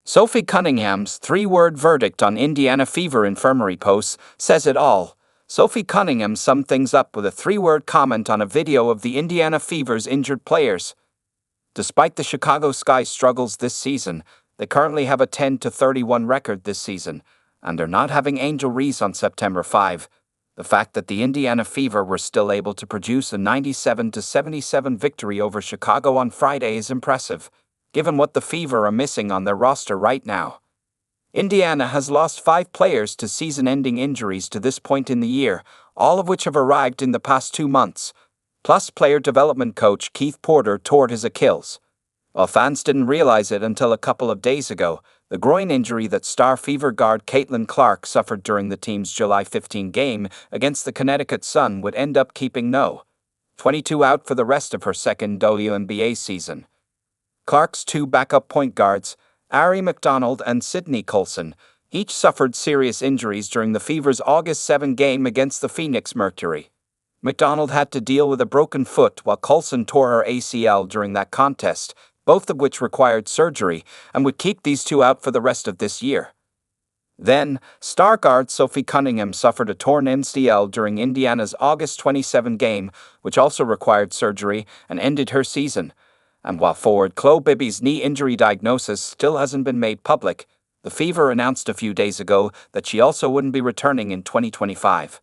Sophie Cunningham's three-word verdict on Indiana Fever Infirmary posts says it all. Sophie Cunningham summed things up with a three-word comment on a video of the Indiana Fever's injured players. Despite the Chicago Sky's struggles this season, they currently have a 10-31 record this season, and they're not having Angel Reese on September 5. The fact that the Indiana Fever were still able to produce a 97-77 victory over Chicago on Friday is impressive, given what the Fever are missing on their roster right now. Indiana has lost 5 players to season-ending injuries to this point in the year, all of which have arrived in the past 2 months. Plus, player development coach Keith Porter tore his Achilles. While fans didn't realize it until a couple of days ago, the groin injury that star Fever guard Caitlin Clark suffered during the team's July 15 game against the Connecticut Sun would end up keeping No. 22 out for the rest of her second WNBA season. Clark's 2 backup point guards, Ari McDonald and Sydney Colson, each suffered serious injuries during the Fever's August 7 game against the Phoenix Mercury. McDonald had to deal with a broken foot while Colson tore her ACL during that contest, both of which required surgery and would keep these 2 out for the rest of this year. Then, star guard Sophie Cunningham suffered a torn MCL during Indiana's August 27 game, which also required surgery and ended her season. And while forward Chloe Bibby's knee injury diagnosis still hasn't been made public, the Fever announced a few days ago that she also wouldn't be returning in 2025.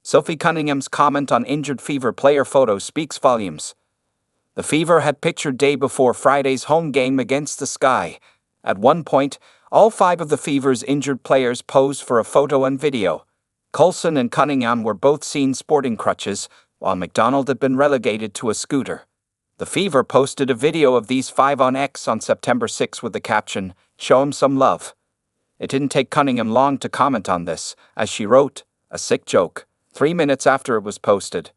Sophie Cunningham's comment on injured Fever player photos speaks volumes. The Fever had pictured day before Friday's home game against the Sky. At one point, all 5 of the Fever's injured players posed for a photo and video. Colson and Cunningham were both seen sporting crutches, while McDonald had been relegated to a scooter. The Fever posted a video of these 5 on X on September 6 with the caption, "Show 'em some love." It didn't take Cunningham long to comment on this, as she wrote, "A sick joke," 3 minutes after it was posted.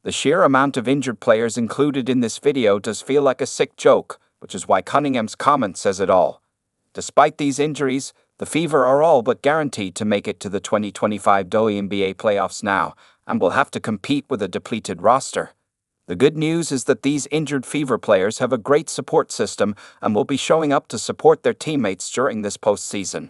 The sheer amount of injured players included in this video does feel like a sick joke, which is why Cunningham's comment says it all. Despite these injuries, the Fever are all but guaranteed to make it to the 2025 WNBA playoffs now, and will have to compete with a depleted roster. The good news is that these injured Fever players have a great support system and will be showing up to support their teammates during this postseason.